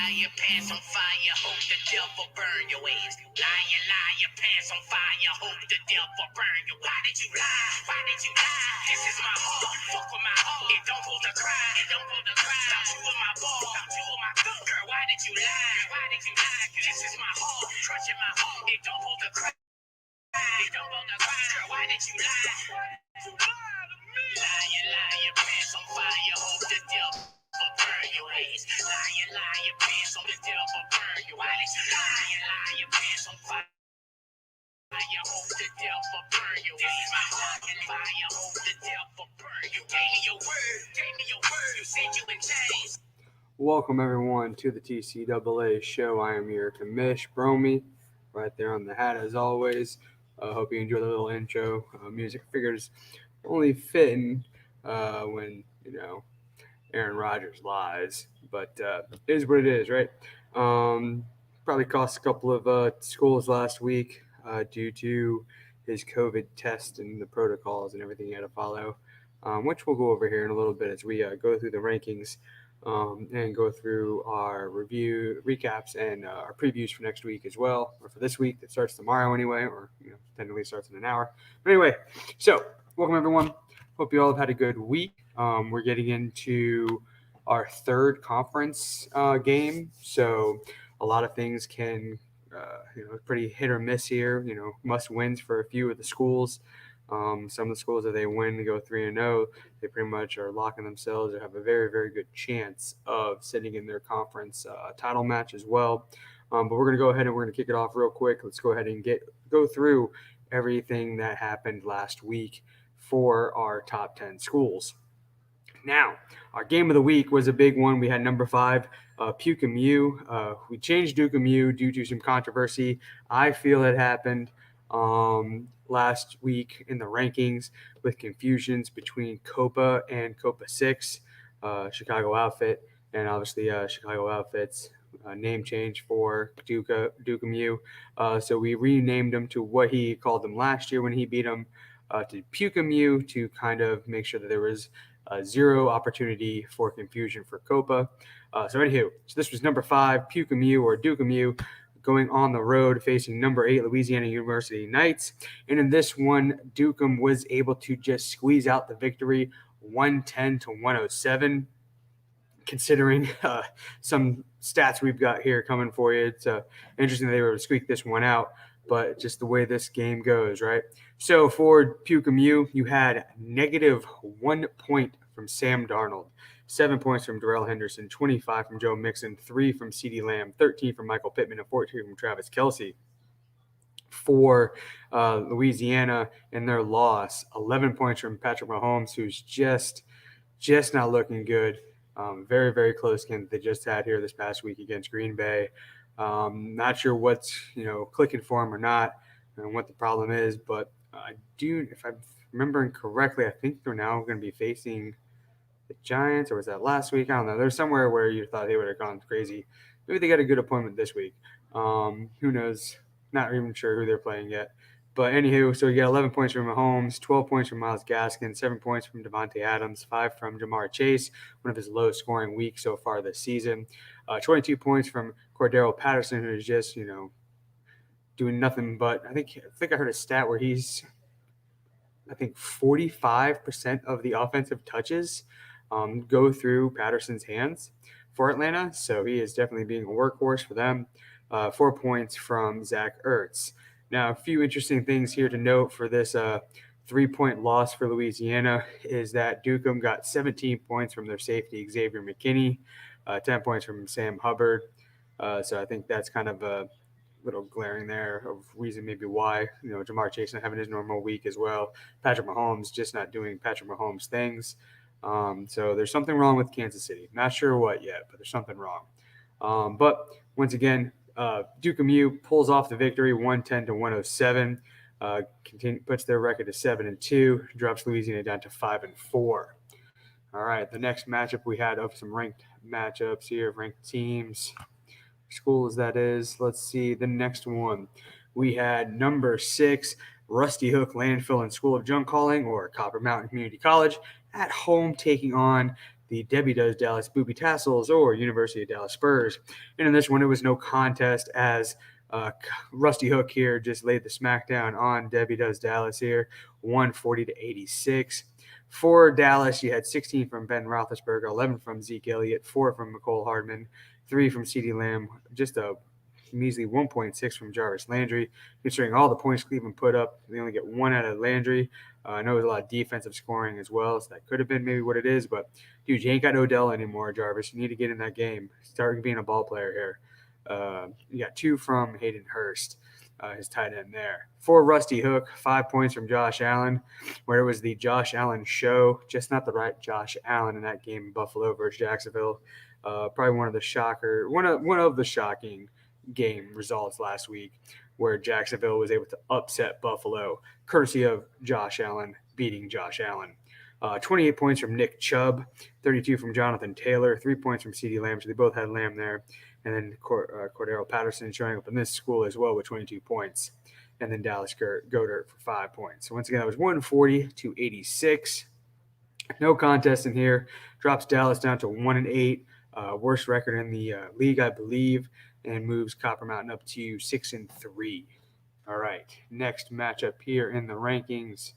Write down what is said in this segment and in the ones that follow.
liar, pants on fire, hope the devil burn your ass. Liar, pants on fire, hope the devil burn you. Why did you lie? Why did you lie? This is my heart, fuck with my heart. It don't hold to cry, it don't hold to cry. Thought you were my ball, thought you were my girl. Girl, why did you lie? Why did you lie? This is my heart, crushing my heart. It don't hold to cry. It don't hold to cry. Girl, why did you lie? Why did you lie to me? Liar, pants on fire, hope the devil burn your ass. Liar, pants on the devil burn you. Why did you lie? Liar, pants on fire. Fire, hope the devil burn you. This is my heart and fire, hope the devil burn you. Gave me your word, you said you would change. Welcome everyone to the TCAA show. I am your Commish Bromy, right there on the hat as always. Hope you enjoy the little intro. Music figures only fitting when Aaron Rodgers lies, but it is what it is, right? Probably cost a couple of schools last week due to his COVID test and the protocols and everything he had to follow, which we'll go over here in a little bit as we go through the rankings and go through our review recaps and our previews for next week as well, or for this week that starts tomorrow anyway, or technically starts in an hour. But anyway, so welcome everyone. Hope you all have had a good week. We're getting into our third conference game, so a lot of things can, pretty hit or miss here. Must wins for a few of the schools. Some of the schools, if they win and go 3-0, they pretty much are locking themselves or have a very, very good chance of sitting in their conference title match as well. But we're going to go ahead and we're going to kick it off real quick. Let's go ahead and go through everything that happened last week for our top 10 schools. Now, our game of the week was a big one. We had number 5, Pucum U. We changed Ducum U due to some controversy. I feel it happened last week in the rankings with confusions between Copa and Copa 6, Chicago Outfit, and obviously Chicago Outfit's name change for Ducum U. So we renamed them to what he called them last year when he beat them, to Pucum U, to kind of make sure that there was zero opportunity for confusion for Copa. So this was number 5, Pucum U or Ducum U, going on the road facing number 8, Louisiana University Knights. And in this one, Ducum was able to just squeeze out the victory, 110-107. Considering some stats we've got here coming for you, it's interesting that they were able to squeak this one out, but just the way this game goes, right? So for Pucum U, you had -1 point from Sam Darnold, 7 points from Darrell Henderson, 25 from Joe Mixon, 3 from CeeDee Lamb, 13 from Michael Pittman, and 14 from Travis Kelce. For Louisiana in their loss, 11 points from Patrick Mahomes, who's just not looking good. Very, very close game that they just had here this past week against Green Bay. Not sure what's clicking for him or not, and what the problem is, but if I'm remembering correctly, I think they're now going to be facing the Giants, or was that last week? I don't know. There's somewhere where you thought they would have gone crazy. Maybe they got a good appointment this week. Who knows? Not even sure who they're playing yet. But anywho, so you got 11 points from Mahomes, 12 points from Myles Gaskin, 7 points from Devontae Adams, 5 from Jamar Chase, one of his lowest scoring weeks so far this season. 22 points from Cordero Patterson, who is just, doing nothing but, I think I heard a stat where he's, 45% of the offensive touches go through Patterson's hands for Atlanta. So he is definitely being a workhorse for them. 4 points from Zach Ertz. Now, a few interesting things here to note for this 3-point loss for Louisiana is that Ducum got 17 points from their safety, Xavier McKinney, 10 points from Sam Hubbard. So I think that's kind of a little glaring there of reason maybe why, Jamar Chase not having his normal week as well. Patrick Mahomes just not doing Patrick Mahomes things. So there's something wrong with Kansas City. Not sure what yet, but there's something wrong. But once again, Ducum U pulls off the victory, 110-107. Puts their record to 7-2, drops Louisiana down to 5-4. All right, the next matchup we had of some ranked matchups here, ranked teams, schools that is. Let's see the next one. We had number 6, Rusty Hook Landfill and School of Junk Calling, or Copper Mountain Community College, at home taking on the Debbie Does Dallas Booby Tassels or University of Dallas Spurs. And in this one, it was no contest as Rusty Hook here just laid the smackdown on Debbie Does Dallas here, 140-86. For Dallas, you had 16 from Ben Roethlisberger, 11 from Zeke Elliott, 4 from McCole Hardman, 3 from CeeDee Lamb, just a measly 1.6 from Jarvis Landry. Considering all the points Cleveland put up, they only get 1 out of Landry. I know there's a lot of defensive scoring as well, so that could have been maybe what it is. But, dude, you ain't got Odell anymore, Jarvis. You need to get in that game. Start being a ball player here. You got 2 from Hayden Hurst, his tight end there. For Rusty Hook, 5 points from Josh Allen, where it was the Josh Allen show, just not the right Josh Allen in that game in Buffalo versus Jacksonville. Probably one of the shocking game results last week, where Jacksonville was able to upset Buffalo, courtesy of Josh Allen beating Josh Allen. 28 points from Nick Chubb, 32 from Jonathan Taylor, 3 points from CeeDee Lamb, so they both had Lamb there. And then Cordero Patterson showing up in this school as well with 22 points. And then Dallas Goedert for 5 points. So once again, that was 140-86. No contest in here. Drops Dallas down to 1-8. Worst record in the league, I believe, and moves Copper Mountain up to 6-3. All right, next matchup here in the rankings.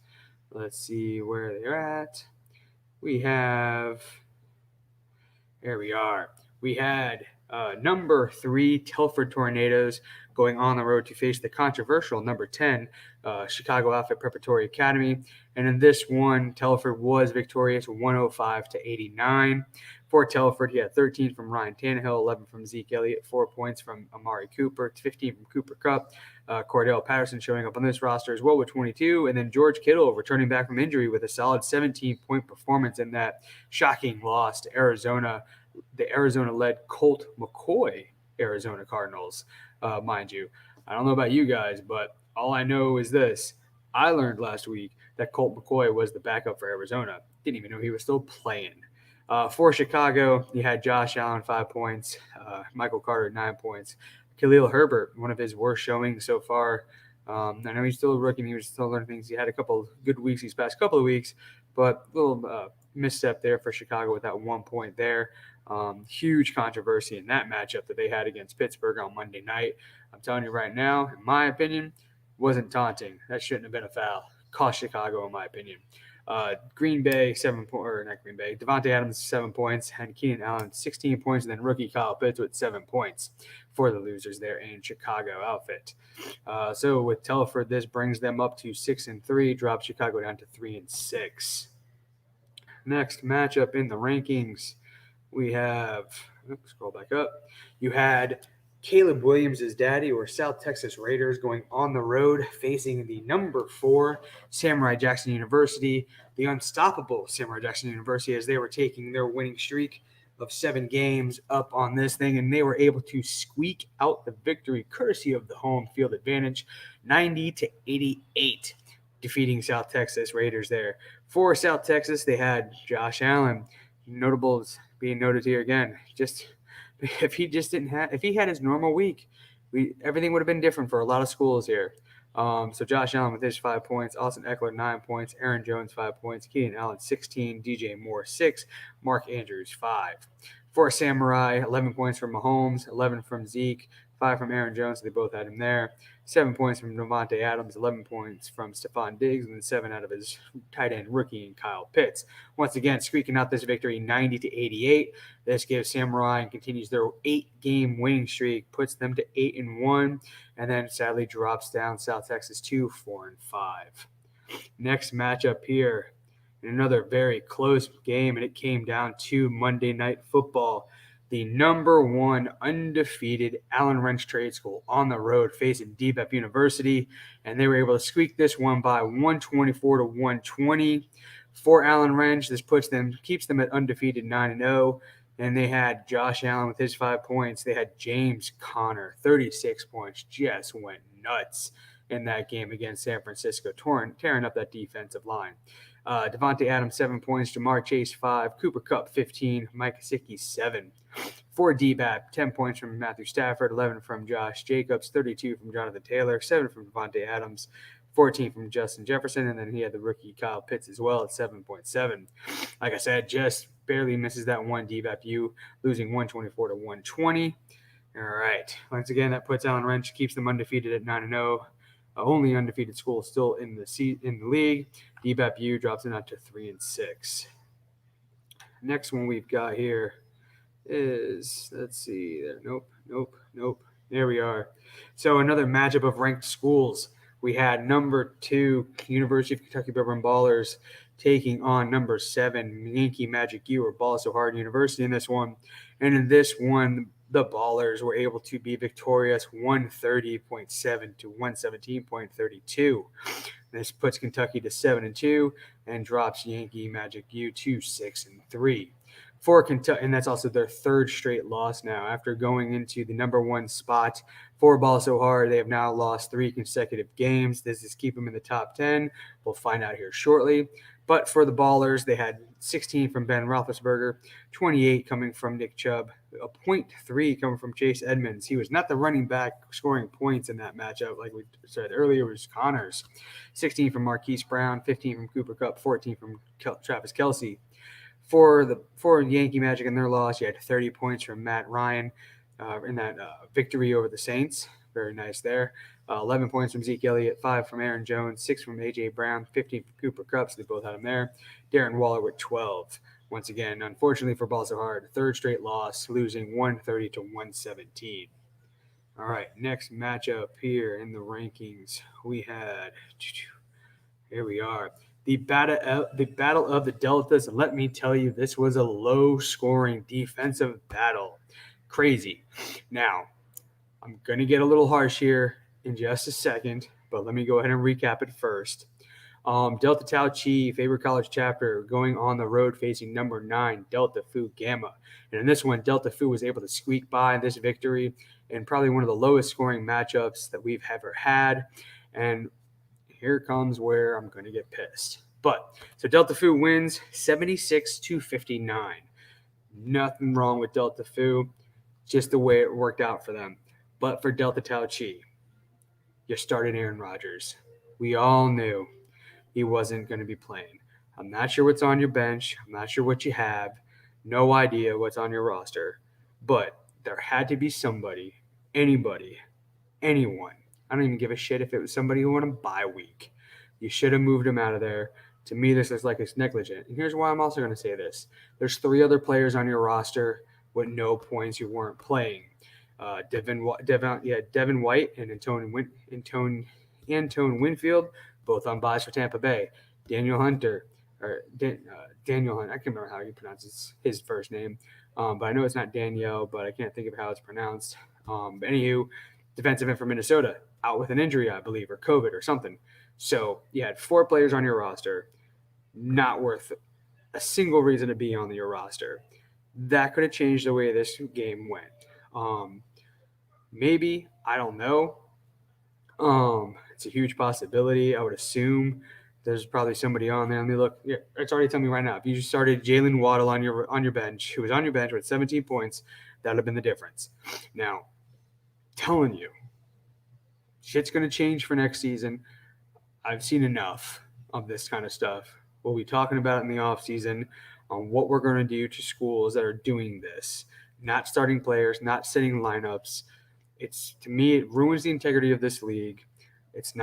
Let's see where they're at. There we are. We had number 3 Telford Tornadoes going on the road to face the controversial number 10 Chicago Outfit Preparatory Academy. And in this one, Telford was victorious 105-89. For Telford, he had 13 from Ryan Tannehill, 11 from Zeke Elliott, 4 points from Amari Cooper, 15 from Cooper Kupp. Cordell Patterson showing up on this roster as well with 22. And then George Kittle returning back from injury with a solid 17-point performance in that shocking loss to Arizona, the Arizona-led Colt McCoy Arizona Cardinals, mind you. I don't know about you guys, but all I know is this. I learned last week that Colt McCoy was the backup for Arizona. Didn't even know he was still playing. For Chicago, you had Josh Allen, 5 points, Michael Carter, 9 points. Khalil Herbert, one of his worst showings so far. I know he's still a rookie and he was still learning things. He had a couple good weeks these past couple of weeks, but a little misstep there for Chicago with that 1 point there. Huge controversy in that matchup that they had against Pittsburgh on Monday night. I'm telling you right now, in my opinion, wasn't taunting. That shouldn't have been a foul. Cost Chicago, in my opinion. Green Bay, Devontae Adams, 7 points, and Keenan Allen, 16 points, and then rookie Kyle Pitts with 7 points for the losers there in Chicago outfit. So with Telford, this brings them up to 6-3, drops Chicago down to 3-6. Next matchup in the rankings, we have, scroll back up, you had Caleb Williams' daddy or South Texas Raiders going on the road facing the number 4 Samurai Jackson University, the unstoppable Samurai Jackson University, as they were taking their winning streak of 7 games up on this thing, and they were able to squeak out the victory courtesy of the home field advantage, 90-88, defeating South Texas Raiders there. For South Texas, they had Josh Allen, notables being noted here again. If he had his normal week, everything would have been different for a lot of schools here. So Josh Allen with his 5 points, Austin Eckler 9 points, Aaron Jones 5 points, Keenan Allen 16, DJ Moore 6, Mark Andrews 5. For Samurai, 11 points from Mahomes, 11 from Zeke, 5 from Aaron Jones, so they both had him there. 7 points from Devontae Adams, 11 points from Stephon Diggs, and then 7 out of his tight end rookie and Kyle Pitts. Once again, squeaking out this victory 90-88. This gives Samurai and continues their 8-game winning streak, puts them to 8-1, and then sadly drops down South Texas to 4-5. Next matchup here, in another very close game, and it came down to Monday Night Football. The number 1 undefeated Allen Wrench Trade School on the road facing DBEP University, and they were able to squeak this one by 124-120. For Allen Wrench, this keeps them at undefeated 9-0, and they had Josh Allen with his 5 points. They had James Conner, 36 points, just went nuts in that game against San Francisco, tearing up that defensive line. Devontae Adams, 7 points. Jamar Chase, 5. Cooper Kupp, 15. Mike Gesicki, 7. For DBAP, 10 points from Matthew Stafford, 11 from Josh Jacobs, 32 from Jonathan Taylor, 7 from Devontae Adams, 14 from Justin Jefferson, and then he had the rookie Kyle Pitts as well at 7.7. Like I said, just barely misses that one DVAPU, losing 124 to 120. All right. Once again, that puts Allen Wrench, keeps them undefeated at 9-0. Only undefeated school still in the league. DBAPU drops it out to 3-6. Next one we've got here is, let's see there. Nope. There we are. So another matchup of ranked schools. We had number 2 University of Kentucky Bourbon Ballers taking on number 7 Yankee Magic U, or Ball So Hard University in this one. And in this one, the Ballers were able to be victorious 130.7 to 117.32. This puts Kentucky to 7-2 and drops Yankee Magic U to 6-3. For Kentucky, and that's also their third straight loss now. After going into the number 1 spot for Ball So Hard, they have now lost 3 consecutive games. This is keep them in the top 10. We'll find out here shortly. But for the Ballers, they had 16 from Ben Roethlisberger, 28 coming from Nick Chubb, a .3 coming from Chase Edmonds. He was not the running back scoring points in that matchup, like we said earlier, it was Connors. 16 from Marquise Brown, 15 from Cooper Kupp, 14 from Travis Kelce. For Yankee Magic in their loss, you had 30 points from Matt Ryan in that victory over the Saints. Very nice there. 11 points from Zeke Elliott, 5 from Aaron Jones, 6 from A.J. Brown, 15 from Cooper Kupp, so they both had him there. Darren Waller with 12. Once again, unfortunately for Ball So Hard, third straight loss, losing 130 to 117. All right, next matchup here in the rankings, we had, here we are, the battle of the Deltas. And let me tell you, this was a low-scoring defensive battle. Crazy. Now, I'm going to get a little harsh here in just a second, but let me go ahead and recap it first. Delta Tau Chi, Faber College chapter, going on the road facing number 9, Delta Phi Gamma. And in this one, Delta Phi was able to squeak by this victory in probably one of the lowest scoring matchups that we've ever had. And here comes where I'm going to get pissed. But so Delta Phi wins 76-59. Nothing wrong with Delta Phi, just the way it worked out for them. But for Delta Tau Chi, you started Aaron Rodgers. We all knew he wasn't going to be playing. I'm not sure what's on your bench. I'm not sure what you have. No idea what's on your roster. But there had to be somebody, anybody, anyone. I don't even give a shit if it was somebody who won a bye week. You should have moved him out of there. To me, this is like it's negligent. And here's why I'm also going to say this. There's 3 other players on your roster with no points who weren't playing. Devin White and Antone Winfield, both on buys for Tampa Bay. Daniel Hunt, I can't remember how he pronounces his first name, but I know it's not Danielle, but I can't think of how it's pronounced. But anywho, defensive end from Minnesota, out with an injury, I believe, or COVID or something. So you had 4 players on your roster, not worth a single reason to be on your roster. That could have changed the way this game went. Maybe, I don't know. It's a huge possibility. I would assume there's probably somebody on there. Let me look. Yeah, it's already telling me right now. If you just started Jalen Waddle on your bench, who was on your bench with 17 points, that would have been the difference. Now, telling you, shit's going to change for next season. I've seen enough of this kind of stuff. We'll be talking about it in the offseason on what we're going to do to schools that are doing this. Not starting players, not setting lineups. To me, it ruins the integrity of this league. It's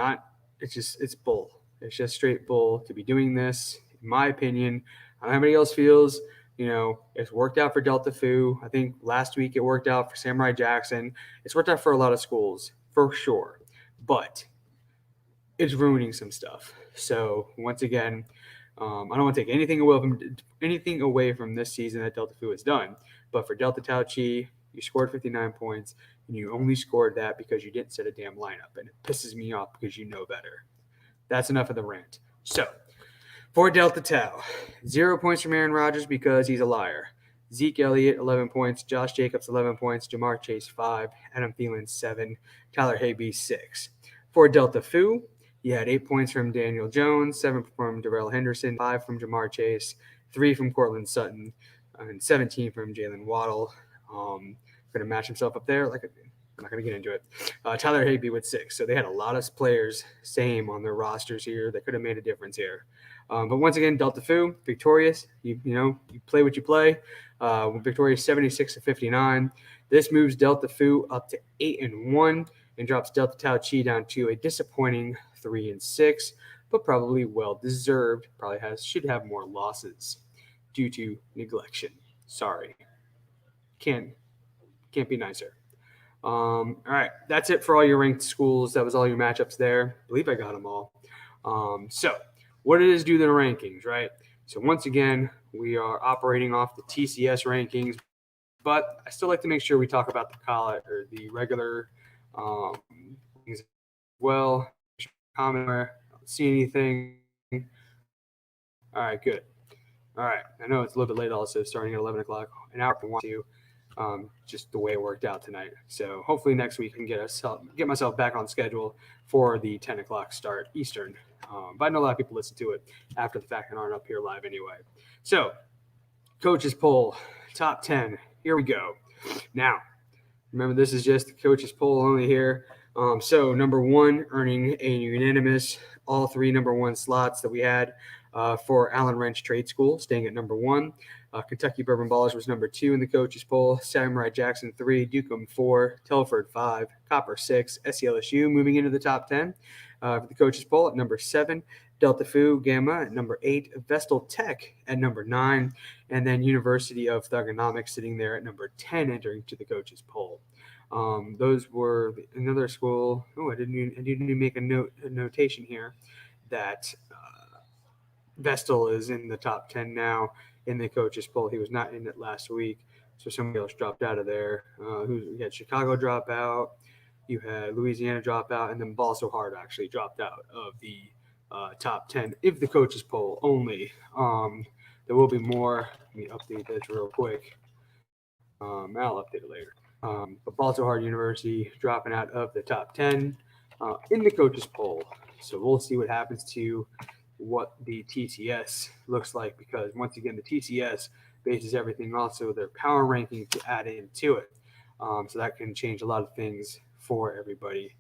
bull. It's just straight bull to be doing this, in my opinion. I don't know how anybody else feels. It's worked out for Delta Phi. I think last week it worked out for Samurai Jackson. It's worked out for a lot of schools, for sure. But it's ruining some stuff. So, once again, I don't want to take anything away from this season that Delta Phi has done. But for Delta Tau Chi, you scored 59 points, and you only scored that because you didn't set a damn lineup. And it pisses me off because you know better. That's enough of the rant. So, for Delta Tau, 0 points from Aaron Rodgers because he's a liar. Zeke Elliott, 11 points. Josh Jacobs, 11 points. Jamar Chase, 5. Adam Thielen, 7. Tyler Higbee, 6. For Delta Phi, you had 8 points from Daniel Jones, 7 from Darrell Henderson, 5 from Jamar Chase, 3 from Cortland Sutton, and 17 from Jalen Waddle. Going to match himself up there. I'm not going to get into it. Tyler Higby with 6. So they had a lot of players same on their rosters here that could have made a difference here. But once again, Delta Fu victorious. You play what you play. Victorious 76-59. This moves Delta Fu up to 8-1 and drops Delta Tau Chi down to a disappointing 3-6, but probably well deserved. Should have more losses due to neglection. Sorry, can't be nicer. All right, that's it for all your ranked schools. That was all your matchups there. I believe I got them all. So what it is do the rankings, right? So once again, we are operating off the TCS rankings, but I still like to make sure we talk about the college or the regular things as well. Comment where I don't see anything. All right, good. All right, I know it's a little bit late also, starting at 11 o'clock, an hour from 1 to just the way it worked out tonight. So hopefully next week I can get myself back on schedule for the 10 o'clock start Eastern. But I know a lot of people listen to it after the fact and aren't up here live anyway. So coaches poll, top 10. Here we go. Now, remember this is just the coaches poll only here. So number 1, earning a unanimous, all 3 number 1 slots that we had for Allen Wrench Trade School, staying at number 1. Kentucky Bourbon Ballers was number 2 in the coaches poll. Samurai Jackson 3, Dukem 4, Telford 5, Copper 6, SCLSU moving into the top 10 for the coaches poll at number 7. Delta Fu Gamma at number 8, Vestal Tech at number 9, and then University of Thugonomics sitting there at number 10, entering to the coaches poll. Those were another school. Oh, I didn't even make a notation here that Vestal is in the top 10 now in the coaches poll. He was not in it last week, so somebody else dropped out of there. You had Chicago drop out, you had Louisiana drop out, and then Ball So Hard actually dropped out of the top 10 if the coaches poll only. There will be more. Let me update this real quick. I'll update it later. But Ball So Hard University dropping out of the top 10 in the coaches poll. So we'll see what happens to what the TCS looks like, because once again, the TCS bases everything also their power ranking to add into it. So that can change a lot of things for everybody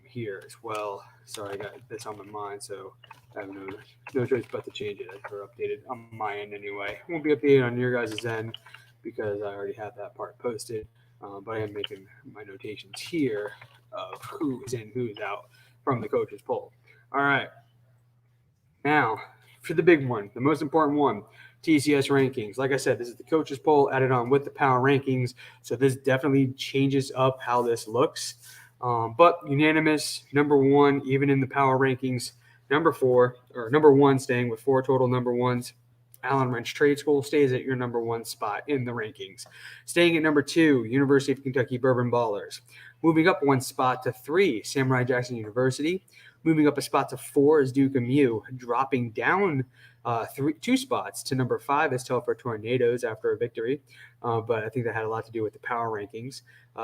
here as well. Sorry, I got this on my mind, so I have no choice but to change it or update it on my end anyway. It won't be updated on your guys' end because I already have that part posted, but I am making my notations here of who is in, who's out from the coaches poll. All right. Now, for the big one, the most important one, TCS rankings. Like I said, this is the coaches poll added on with the power rankings, so this definitely changes up how this looks. But unanimous, number 1, even in the power rankings, number 1, staying with 4 total number 1s. Allen Wrench Trade School stays at your number 1 spot in the rankings. Staying at number 2, University of Kentucky Bourbon Ballers. Moving up 1 spot to 3, Samurai Jackson University. Moving up a spot to 4 is Dukem U. Dropping down 2 spots to number 5 is Telford Tornadoes after a victory. But I think that had a lot to do with the power rankings.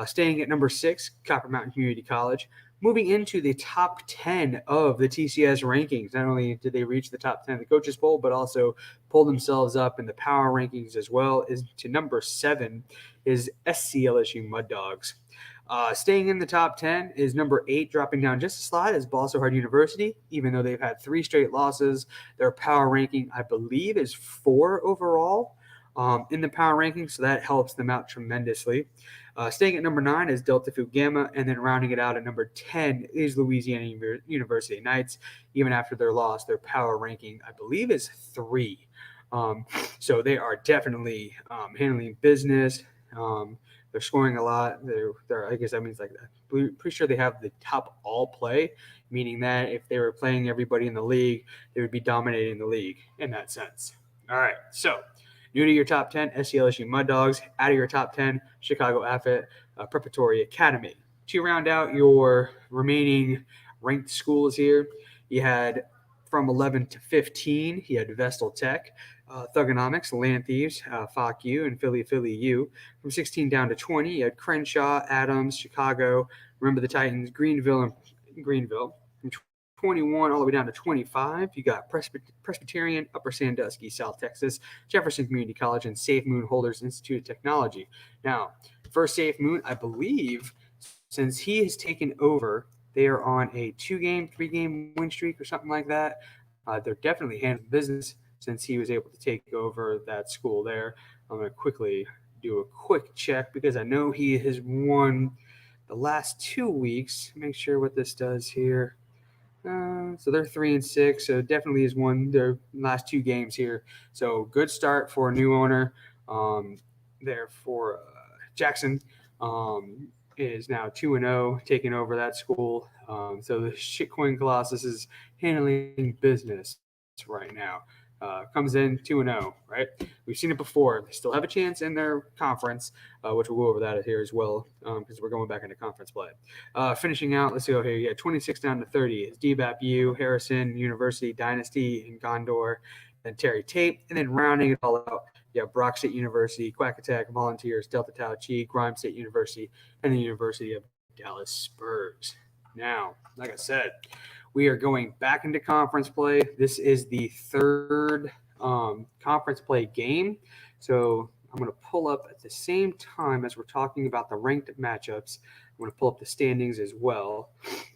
Staying at number 6, Copper Mountain Community College. Moving into the top 10 of the TCS rankings. Not only did they reach the top 10 of the coaches poll, but also pulled themselves up in the power rankings as well. Is to number 7 is SCLSU Mud Dogs. Staying in the top 10 is number 8, dropping down just a slide, is Ball So Hard University. Even though they've had 3 straight losses, their power ranking, I believe, is 4 overall in the power ranking, so that helps them out tremendously. Staying at number 9 is Delta Fu Gamma, and then rounding it out at number 10 is Louisiana University Knights. Even after their loss, their power ranking, I believe, is 3. So they are definitely handling business. They're scoring a lot. I guess that means like pretty sure they have the top all play, meaning that if they were playing everybody in the league, they would be dominating the league in that sense. All right, so new to your top 10, SCLSU Mud Dogs. Out of your top 10, Chicago Affett Preparatory Academy. To round out your remaining ranked schools here, you had from 11 to 15, you had Vestal Tech, Thugonomics, Land Thieves, FOC U, and Philly U. From 16 down to 20, you had Crenshaw, Adams, Chicago, Remember the Titans, Greenville. From 21 all the way down to 25, you got Presbyterian, Upper Sandusky, South Texas, Jefferson Community College, and Safe Moon Holders Institute of Technology. Now, for Safe Moon, I believe since he has taken over, they are on a 2-game, 3-game win streak or something like that. They're definitely handling business since he was able to take over that school there. I'm going to quickly do a quick check because I know he has won the last 2 weeks. Make sure what this does here. So they're 3-6. So definitely has won their last 2 games here. So good start for a new owner. There for Jackson is now 2-0, taking over that school. So the Shitcoin Colossus is handling business right now. Comes in 2-0, right? We've seen it before. They still have a chance in their conference, which we'll go over that here as well because we're going back into conference play. Finishing out, let's go here. Yeah, 26 down to 30 is DBAP U, Harrison University, Dynasty, and Gondor, then Terry Tate, and then rounding it all out, you have Brock State University, Quack Attack, Volunteers, Delta Tau Chi, Grimes State University, and the University of Dallas Spurs. Now, like I said, we are going back into conference play. This is the third conference play game. So I'm going to pull up at the same time as we're talking about the ranked matchups. I'm going to pull up the standings as well.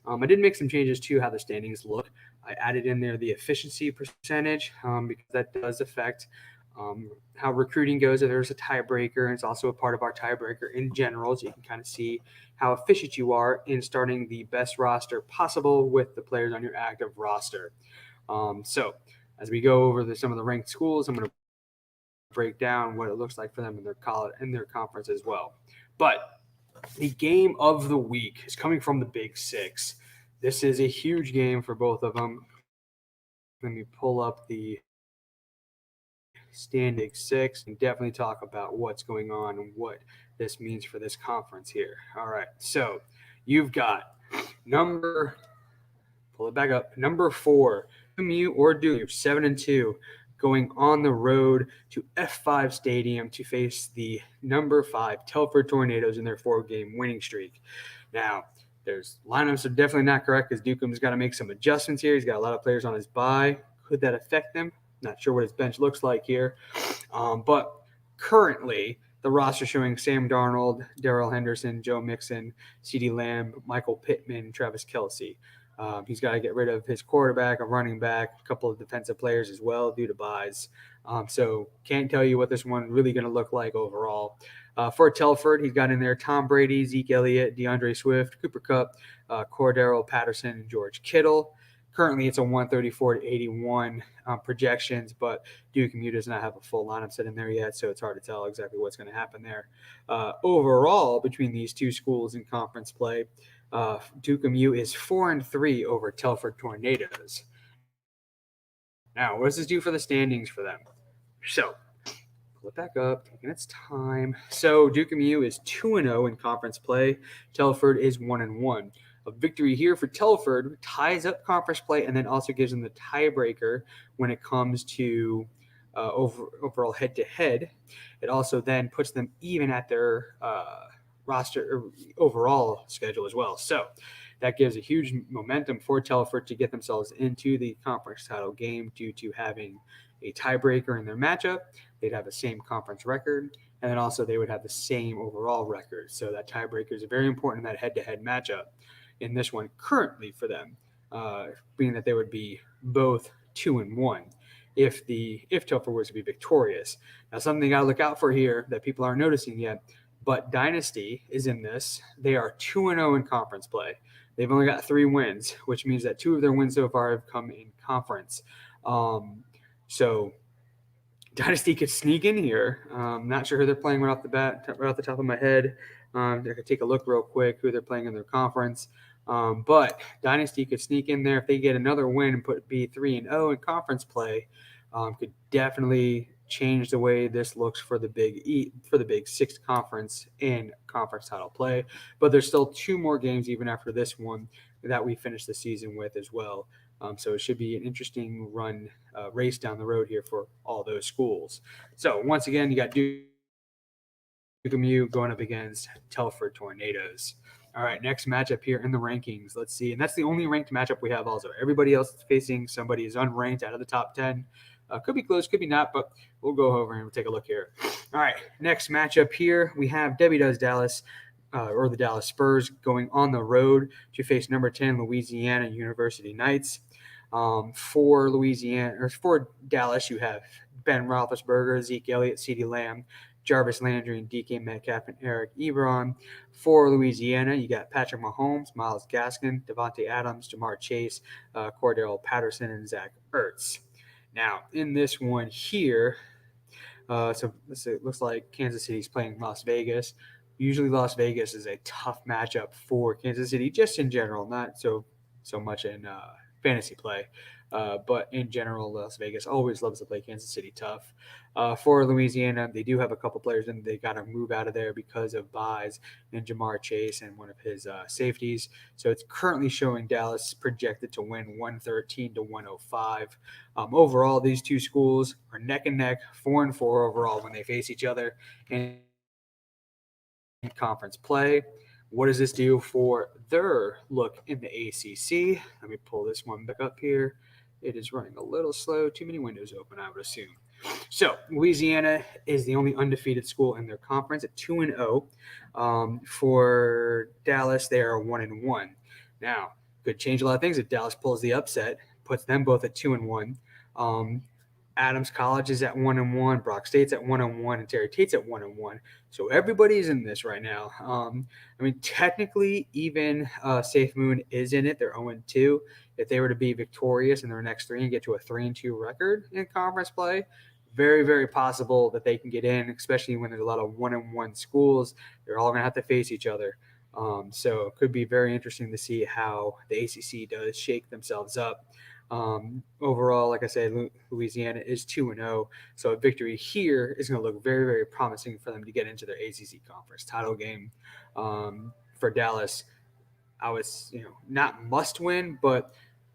I did make some changes to how the standings look. I added in there the efficiency percentage because that does affect how recruiting goes. If there's a tiebreaker, and it's also a part of our tiebreaker in general, so you can kind of see how efficient you are in starting the best roster possible with the players on your active roster. So as we go over some of the ranked schools, I'm going to break down what it looks like for them in their college and their conference as well. But the game of the week is coming from the Big Six. This is a huge game for both of them. Let me pull up the standing six and definitely talk about what's going on and what this means for this conference here. All right, so you've got pull it back up, number 4, Commute or Duke, 7-2, going on the road to F5 Stadium to face the number 5 Telford Tornadoes in their 4-game winning streak. Now, there's lineups are definitely not correct because Duke's got to make some adjustments here. He's got a lot of players on his bye. Could that affect them? Not sure what his bench looks like here. But currently, the roster showing Sam Darnold, Darrell Henderson, Joe Mixon, CeeDee Lamb, Michael Pittman, Travis Kelce. He's got to get rid of his quarterback, a running back, a couple of defensive players as well due to buys. So can't tell you what this one really going to look like overall. For Telford, he's got in there Tom Brady, Zeke Elliott, DeAndre Swift, Cooper Kupp, Cordero Patterson, and George Kittle. Currently, it's a 134-81 projections, but Duke and does not have a full lineup set in there yet, so it's hard to tell exactly what's going to happen there. Overall, between these two schools in conference play, Duke is 4-3 over Telford Tornadoes. Now, what does this do for the standings for them? So, pull it back up, taking its time. So, Duke is 2-0 in conference play. Telford is 1-1. A victory here for Telford ties up conference play and then also gives them the tiebreaker when it comes to overall head-to-head. It also then puts them even at their roster overall schedule as well. So that gives a huge momentum for Telford to get themselves into the conference title game due to having a tiebreaker in their matchup. They'd have the same conference record, and then also they would have the same overall record. So that tiebreaker is very important in that head-to-head matchup in this one currently for them, being that they would be both 2-1 if Telford was to be victorious. Now, something you got to look out for here that people aren't noticing yet, but Dynasty is in this. They are 2-0 in conference play. They've only got 3 wins, which means that 2 of their wins so far have come in conference. So Dynasty could sneak in here. Not sure who they're playing right off the top of my head. I could take a look real quick who they're playing in their conference. But Dynasty could sneak in there if they get another win and be 3-0 in conference play. Could definitely change the way this looks for the Big Six conference in conference title play. But there's still 2 more games even after this one that we finish the season with as well. So it should be an interesting race down the road here for all those schools. So once again, you got Duke going up against Telford Tornadoes. All right, next matchup here in the rankings. Let's see. And that's the only ranked matchup we have also. Everybody else is facing somebody who's unranked out of the top 10. Could be close, could be not, but we'll go over and take a look here. All right, next matchup here, we have Debbie Does Dallas or the Dallas Spurs going on the road to face number 10 Louisiana University Knights. For Dallas, you have Ben Roethlisberger, Zeke Elliott, CeeDee Lamb, Jarvis Landry, and DK Metcalf, and Eric Ebron. For Louisiana, you got Patrick Mahomes, Myles Gaskin, Devontae Adams, Jamar Chase, Cordell Patterson, and Zach Ertz. Now, in this one here, it looks like Kansas City's playing Las Vegas. Usually, Las Vegas is a tough matchup for Kansas City, just in general, not so much in fantasy play, but in general, Las Vegas always loves to play Kansas City tough. For Louisiana, they do have a couple players, and they got to move out of there because of buys and Jamar Chase and one of his safeties. So it's currently showing Dallas projected to win 113 to 105. Overall, these two schools are neck and neck, 4-4 overall when they face each other in conference play. What does this do for their look in the ACC? Let me pull this one back up here. It is running a little slow. Too many windows open, I would assume. So Louisiana is the only undefeated school in their conference at 2-0. For Dallas, they are 1-1. Now, could change a lot of things if Dallas pulls the upset, puts them both at 2-1. Adams College is at 1-1, Brock State's at 1-1, and Terry Tate's at 1-1. So everybody's in this right now. Technically, even Safe Moon is in it. They're 0-2. If they were to be victorious in their next three and get to a 3-2 record in conference play, very, very possible that they can get in, especially when there's a lot of 1-1 schools. They're all going to have to face each other. So it could be very interesting to see how the ACC does shake themselves up. Overall, like I said, Louisiana is 2-0, so a victory here is going to look very, very promising for them to get into their ACC conference title game. For Dallas, I was, not must win, but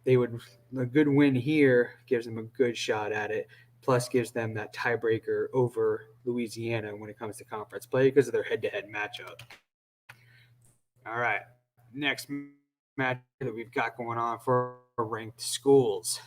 a good win here gives them a good shot at it. Plus, gives them that tiebreaker over Louisiana when it comes to conference play because of their head-to-head matchup. All right, next match that we've got going on for ranked schools.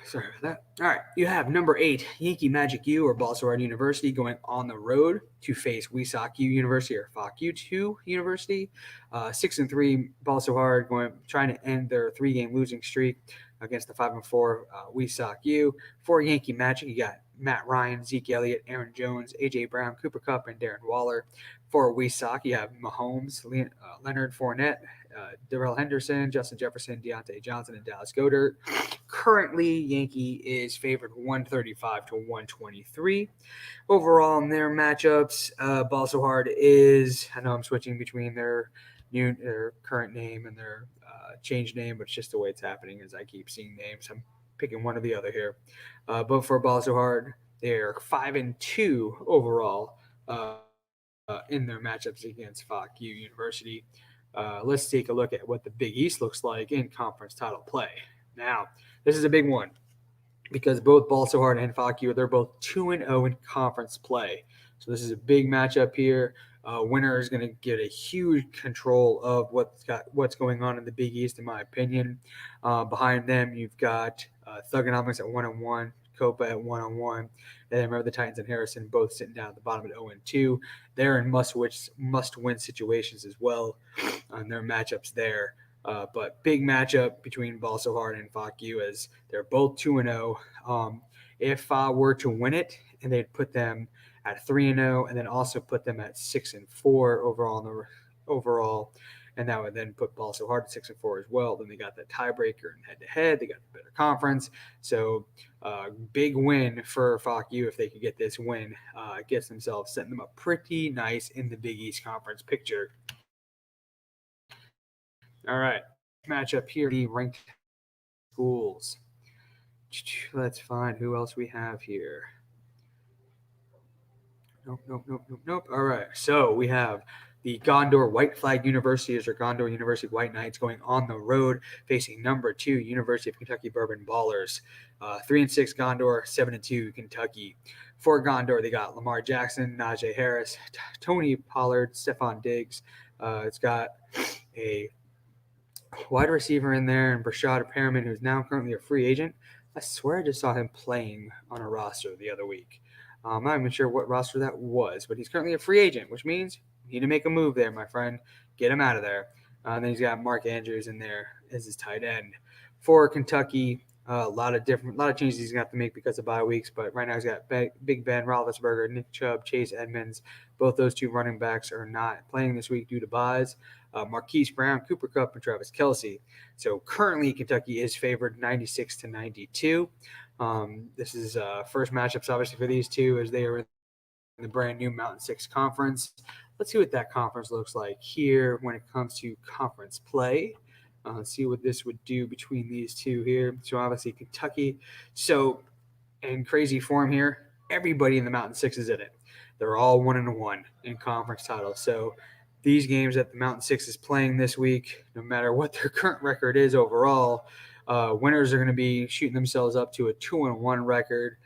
Sorry about that. All right, you have number 8, Yankee Magic U or Baltimore University going on the road to face Wesock U University or Fock U2 University. 6-3, Baltimore trying to end their 3-game losing streak against the 5-4 Wesock U. For Yankee Magic, you got Matt Ryan, Zeke Elliott, Aaron Jones, A.J. Brown, Cooper Kupp, and Darren Waller. For Wesock, you have Mahomes, Leonard Fournette, Darrell Henderson, Justin Jefferson, Deontay Johnson, and Dallas Goedert. Currently, Yankee is favored 135 to 123. Overall, in their matchups, Ball So Hard is, I know I'm switching between their current name and their changed name, but it's just the way it's happening as I keep seeing names. I'm picking one or the other here. But for Ball So Hard, they're 5-2 overall in their matchups against Fock U University. Let's take a look at what the Big East looks like in conference title play. Now, this is a big one because both Ball So Hard and Fock U, they're both 2-0 in conference play. So this is a big matchup here. Winner is going to get a huge control of what's going on in the Big East, in my opinion. Behind them, you've got Thugonomics at 1-1, Copa at 1-1, and then remember the Titans and Harrison both sitting down at the bottom at 0-2. They're in must-win situations as well on their matchups there. But big matchup between Ball So Hard and Fock U as they're both 2-0. If were to win it, and they'd put them at 3-0, and then also put them at 6-4 overall, and that would then put Ball So Hard at 6-4 as well. Then they got that tiebreaker and head-to-head. They got the better conference. So big win for Fock U if they could get this win. Gets themselves setting them up pretty nice in the Big East Conference picture. All right, matchup here, the ranked schools. Let's find who else we have here. Nope. All right, so we have the Gondor White Flag Universities or Gondor University White Knights going on the road facing number 2 University of Kentucky Bourbon Ballers. 3-6 Gondor, 7-2 Kentucky. For Gondor, they got Lamar Jackson, Najee Harris, Tony Pollard, Stephon Diggs. It's got a wide receiver in there, and Brashad Perriman, who's now currently a free agent. I swear I just saw him playing on a roster the other week. I'm not even sure what roster that was, but he's currently a free agent, which means you need to make a move there, my friend. Get him out of there. And then he's got Mark Andrews in there as his tight end. For Kentucky, a lot of changes he's going to have to make because of bye weeks. But right now he's got Big Ben Roethlisberger, Nick Chubb, Chase Edmonds. Both those two running backs are not playing this week due to byes. Marquise Brown, Cooper Kupp, and Travis Kelce. So currently Kentucky is favored 96-92. This is first matchups obviously for these two as they are in the brand new Mountain 6 conference. Let's see what that conference looks like here when it comes to conference play. Let's see what this would do between these two here. So obviously Kentucky. So in crazy form here, everybody in the Mountain 6 is in it. They're all 1-1 in conference titles. So these games that the Mountain 6 is playing this week, no matter what their current record is overall, winners are going to be shooting themselves up to a 2-1 record,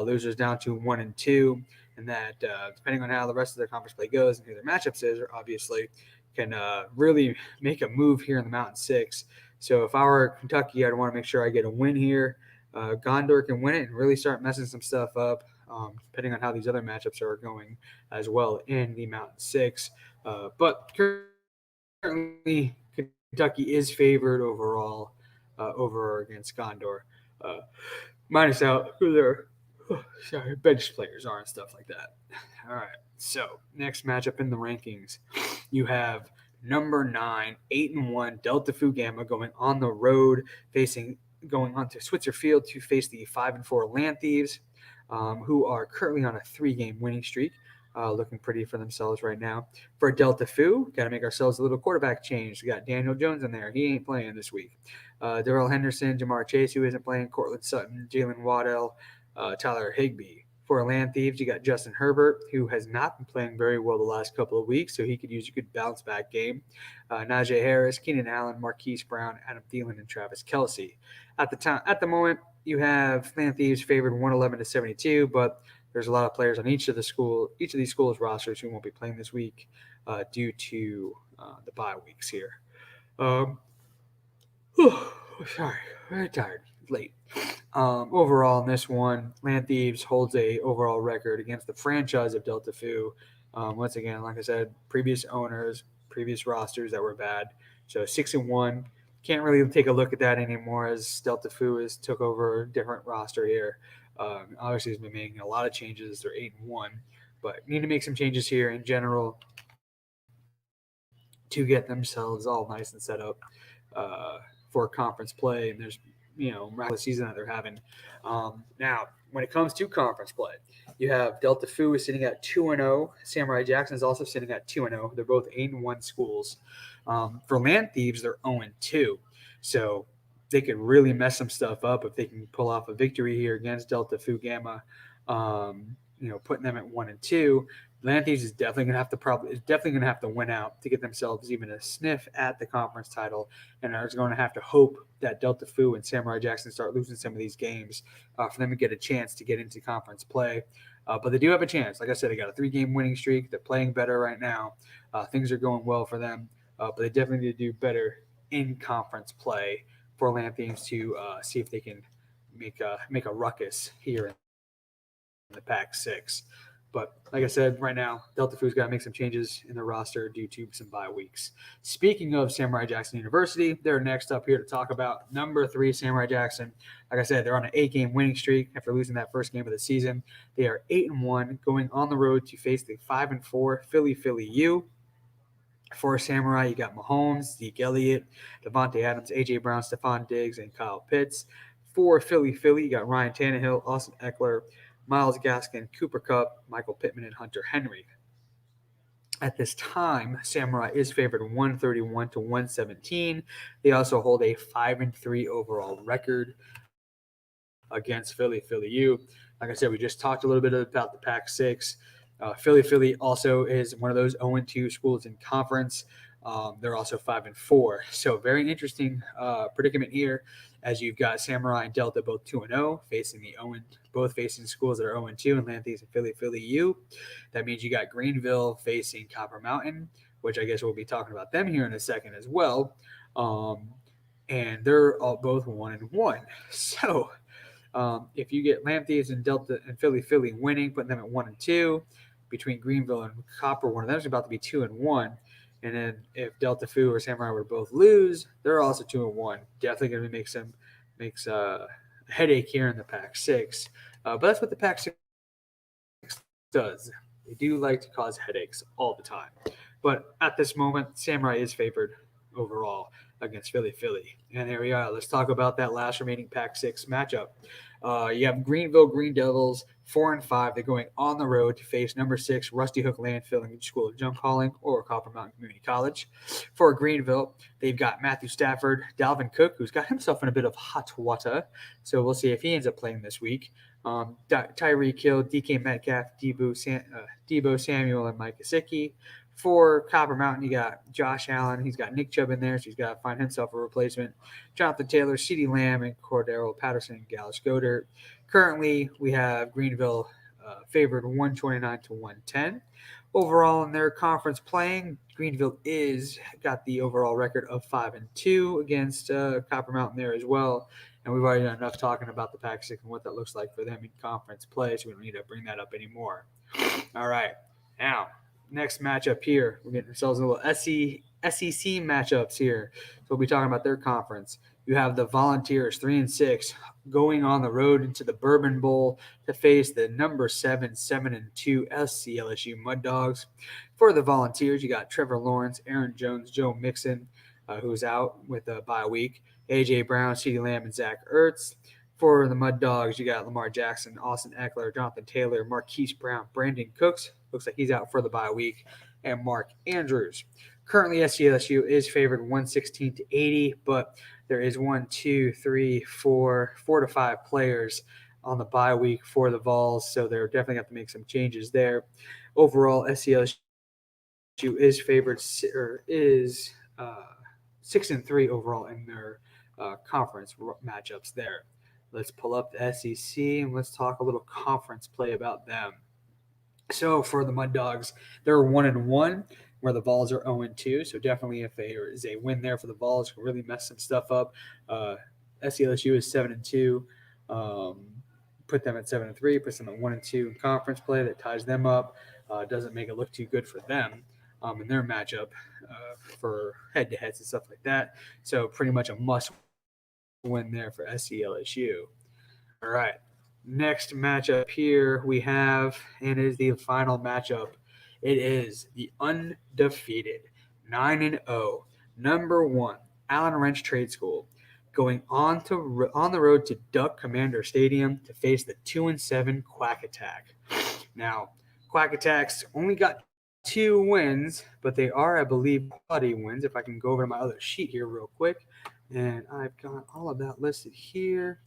losers down to 1-2, and that depending on how the rest of their conference play goes and who their matchups is, obviously can really make a move here in the Mountain 6. So if I were Kentucky, I'd want to make sure I get a win here. Gondor can win it and really start messing some stuff up, depending on how these other matchups are going as well in the Mountain 6. But currently, Kentucky is favored overall over against Gondor, uh, minus out who their bench players are and stuff like that. All right, so next matchup in the rankings, you have number 9, 8-1 Delta Fu Gamma going on the road, going on to Switzer Field to face the 5-4 Land Thieves, who are currently on a 3-game winning streak. Looking pretty for themselves right now. For Delta Fu, got to make ourselves a little quarterback change. We got Daniel Jones in there. He ain't playing this week. Darrell Henderson, Jamar Chase, who isn't playing, Cortland Sutton, Jalen Waddell, Tyler Higbee. For Land Thieves, you got Justin Herbert, who has not been playing very well the last couple of weeks, so he could use a good bounce back game. Najee Harris, Keenan Allen, Marquise Brown, Adam Thielen, and Travis Kelce. At the moment, you have Land Thieves favored 111-72, but there's a lot of players on each of these schools' rosters who won't be playing this week due to the bye weeks here. Sorry, very tired. Late. Overall, in this one, Land Thieves holds a overall record against the franchise of Delta Fu. Once again, like I said, previous owners, previous rosters that were bad. So 6-1. Can't really take a look at that anymore as Delta Fu has took over a different roster here. Obviously, has been making a lot of changes. They're 8-1, but need to make some changes here in general to get themselves all nice and set up for conference play. And there's miraculous season that they're having. Now, when it comes to conference play, you have Delta Fu is sitting at 2-0. Samurai Jackson is also sitting at 2-0. They're both 8-1 schools. For Land Thieves, they're 0-2. So they could really mess some stuff up if they can pull off a victory here against Delta Fu Gamma. Putting them at 1-2. Land Thieves is definitely going to have to win out to get themselves even a sniff at the conference title, and are going to have to hope that Delta Fu and Samurai Jackson start losing some of these games for them to get a chance to get into conference play. But they do have a chance. Like I said, they got a 3-game winning streak. They're playing better right now. Things are going well for them, but they definitely need to do better in conference play for Land Thieves to see if they can make a ruckus here in the Pac-6. But like I said, right now, Delta Fu's got to make some changes in their roster due to some bye weeks. Speaking of Samurai Jackson University, they're next up here to talk about number 3 Samurai Jackson. Like I said, they're on an 8-game winning streak after losing that first game of the season. They are 8-1, going on the road to face the 5-4 Philly U. For Samurai, you got Mahomes, Zeke Elliott, Devontae Adams, A.J. Brown, Stephon Diggs, and Kyle Pitts. For Philly, you got Ryan Tannehill, Austin Eckler, Myles Gaskin, Cooper Kupp, Michael Pittman, and Hunter Henry. At this time, Samurai is favored 131-117. They also hold a 5-3 overall record against Philly U. Like I said, we just talked a little bit about the Pac-6. Philly also is one of those 0-2 schools in conference. They're also 5-4. So very interesting predicament here, as you've got Samurai and Delta both 2-0, both facing schools that are 0-2, and Land Thieves and Philly U. That means you got Greenville facing Copper Mountain, which I guess we'll be talking about them here in a second as well. And they're all both 1-1. So If you get Lamb Thieves and Delta and Philly winning, putting them at 1-2, between Greenville and Copper, one of them is about to be 2-1. And then if Delta Fu or Samurai were both lose, they're also 2-1. Definitely going to makes a headache here in the Pac Six. But that's what the Pac Six does. They do like to cause headaches all the time. But at this moment, Samurai is favored overall against Philly. And there we are. Let's talk about that last remaining Pac Six matchup. You have Greenville Green Devils 4-5. They're going on the road to face number 6 Rusty Hook Landfill School of Junk Hauling or Copper Mountain Community College. For Greenville, they've got Matthew Stafford, Dalvin Cook, who's got himself in a bit of hot water. So we'll see if he ends up playing this week. Tyreek Hill, DK Metcalf, Debo Samuel, and Mike Gesicki. For Copper Mountain, you got Josh Allen. He's got Nick Chubb in there, so he's got to find himself a replacement. Jonathan Taylor, CeeDee Lamb, and Cordero Patterson and Gallus Goddard. Currently, we have Greenville favored 129-110. Overall, in their conference playing, Greenville is got the overall record of 5-2 against Copper Mountain there as well. And we've already done enough talking about the Pac 6 and what that looks like for them in conference play, so we don't need to bring that up anymore. All right. Now, next matchup here. We're getting ourselves a little SEC matchups here. So we'll be talking about their conference. You have the Volunteers 3-6 going on the road into the Bourbon Bowl to face the number 7-2 SC LSU Mud Dogs. For the Volunteers, you got Trevor Lawrence, Aaron Jones, Joe Mixon, who's out with a bye week, AJ Brown, CeeDee Lamb, and Zach Ertz. For the Mud Dogs, you got Lamar Jackson, Austin Eckler, Jonathan Taylor, Marquise Brown, Brandon Cooks. Looks like he's out for the bye week, and Mark Andrews. Currently, SCLSU is favored 116-80, but there is 4 to 5 players on the bye week for the Vols, so they're definitely have to make some changes there. Overall, SCLSU is favored or is 6-3 overall in their conference matchups there. Let's pull up the SEC and let's talk a little conference play about them. So for the Mud Dogs, they're 1-1, where the Vols are 0-2. So definitely, if there is a win there for the Vols, can really mess some stuff up. SCLSU is 7-2. Put them at 7-3. Puts them at 1-2 in conference play. That ties them up. Doesn't make it look too good for them in their matchup for head-to-heads and stuff like that. So pretty much a must-win there for SCLSU. All right. Next matchup here we have, and it is the final matchup. It is the undefeated 9-0 number 1 Allen Wrench Trade School going on the road to Duck Commander Stadium to face the 2-7 Quack Attack. Now, Quack Attack's only got 2 wins, but they are, I believe, quality wins. If I can go over to my other sheet here real quick, and I've got all of that listed here.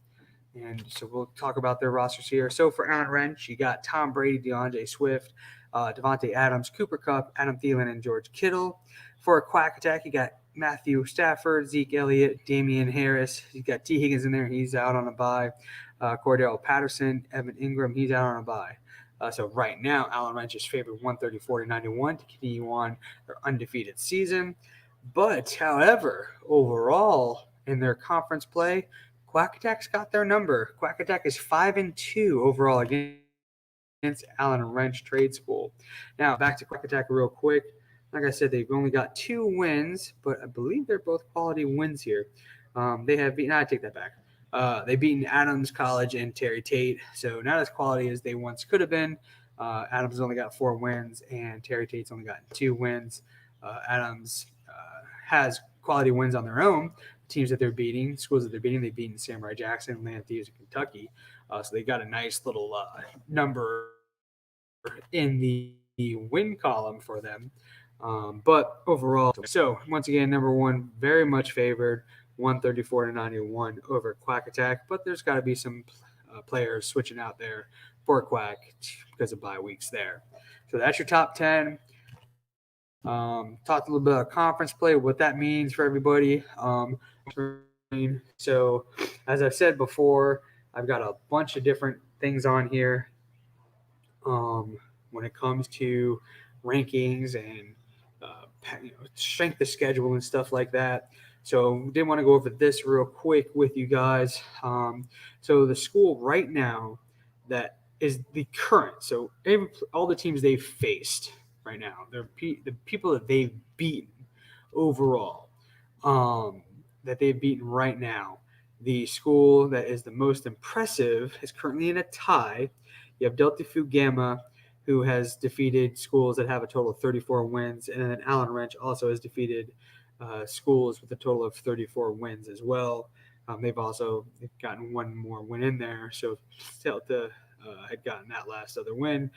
And so we'll talk about their rosters here. So for Allen Wrench, you got Tom Brady, DeAndre Swift, Devontae Adams, Cooper Kupp, Adam Thielen, and George Kittle. For a Quack Attack, you got Matthew Stafford, Zeke Elliott, Damian Harris. You got T. Higgins in there. He's out on a bye. Cordero Patterson, Evan Ingram. He's out on a bye. So right now, Allen Wrench is favored 134-91 to continue on their undefeated season. But, however, overall in their conference play, Quack Attack's got their number. Quack Attack is 5-2 overall against Allen Wrench Trade School. Now, back to Quack Attack real quick. Like I said, they've only got 2 wins, but I believe they're both quality wins here. They have beaten – I take that back. They've beaten Adams College and Terry Tate, so not as quality as they once could have been. Adams has only got 4 wins, and Terry Tate's only gotten 2 wins. Adams has quality wins on their own. Teams that they're beating, schools that they're beating, they've beaten Samurai Jackson, Lamb Thieves, and Kentucky. So they got a nice little number in the win column for them. But overall, so once again, number 1, very much favored, 134-91 over Quack Attack. But there's got to be some players switching out there for Quack because of bye weeks there. So that's your top 10. Talked a little bit about conference play, what that means for everybody. So, as I've said before, I've got a bunch of different things on here when it comes to rankings and strength of schedule and stuff like that. So did want to go over this real quick with you guys. So the school right now that is the current, so all the teams they've faced right now, the people that they've beaten overall, that they've beaten right now. The school that is the most impressive is currently in a tie. You have Delta Phi Gamma, who has defeated schools that have a total of 34 wins, and then Allen Wrench also has defeated schools with a total of 34 wins as well. They've gotten one more win in there, so Delta had gotten that last other win.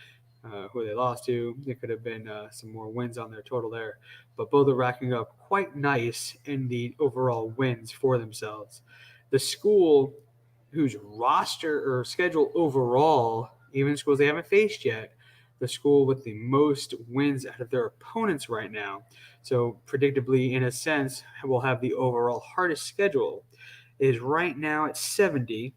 Who they lost to, it could have been some more wins on their total there, but both are racking up quite nice in the overall wins for themselves. The school whose roster or schedule overall, even schools they haven't faced yet, the school with the most wins out of their opponents right now, so predictably, in a sense, will have the overall hardest schedule, is right now at 70,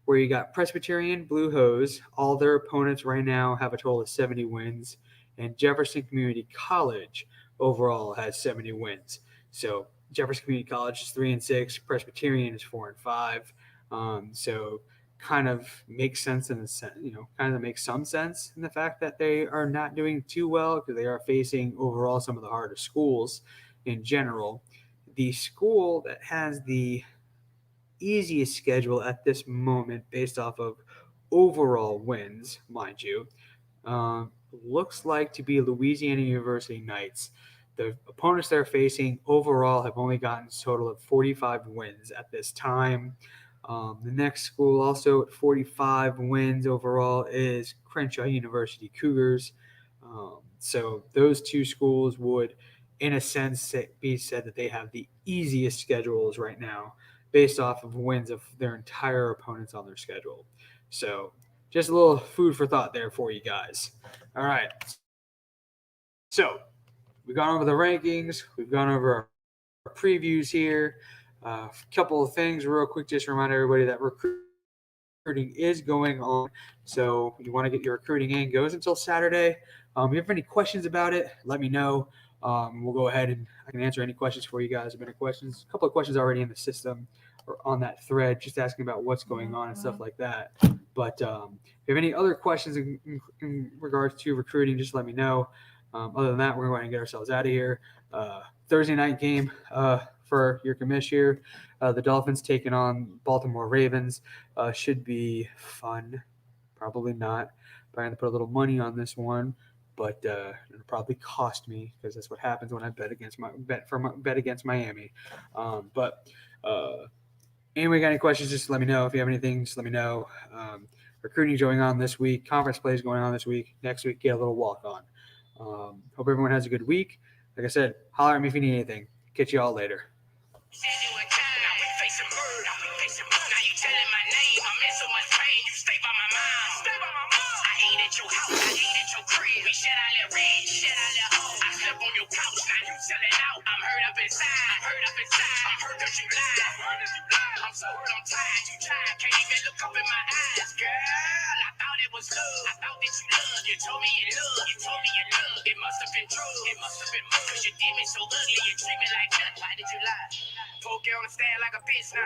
where you got Presbyterian, Blue Hose. All their opponents right now have a total of 70 wins, and Jefferson Community College overall has 70 wins. So Jefferson Community College is 3-6, Presbyterian is 4-5. So kind of makes sense in the sense, kind of makes some sense in the fact that they are not doing too well because they are facing overall some of the hardest schools in general. The school that has the easiest schedule at this moment based off of overall wins, mind you, looks like to be Louisiana University Knights. The opponents they're facing overall have only gotten a total of 45 wins at this time. The next school also at 45 wins overall is Crenshaw University Cougars. So those two schools would, in a sense, be said that they have the easiest schedules right now based off of wins of their entire opponents on their schedule. So just a little food for thought there for you guys. All right. So we've gone over the rankings. We've gone over our previews here. A couple of things real quick. Just remind everybody that recruiting is going on. So you want to get your recruiting in. Goes until Saturday. If you have any questions about it, let me know. We'll go ahead and I can answer any questions for you guys. A couple of questions already in the system or on that thread, just asking about what's going on and stuff like that. But if you have any other questions in regards to recruiting, just let me know. Other than that, we're going to get ourselves out of here. Thursday night game for your commish here. The Dolphins taking on Baltimore Ravens. Should be fun. Probably not. But I'm going to put a little money on this one. But it'll probably cost me because that's what happens when I bet against Miami. Anyway, got any questions? Just let me know. If you have anything, just let me know. Recruiting going on this week. Conference play is going on this week. Next week, get a little walk on. Hope everyone has a good week. Like I said, holler at me if you need anything. Catch you all later. I'm so hurt, I'm tired, you tried, can't even look up in my eyes, girl. I thought it was love, I thought that you loved. You told me you loved, you told me you loved. It must have been true, it must have been more. Cause you did me so ugly, you treat me like that. Why did you lie? Poke on the stand like a bitch now.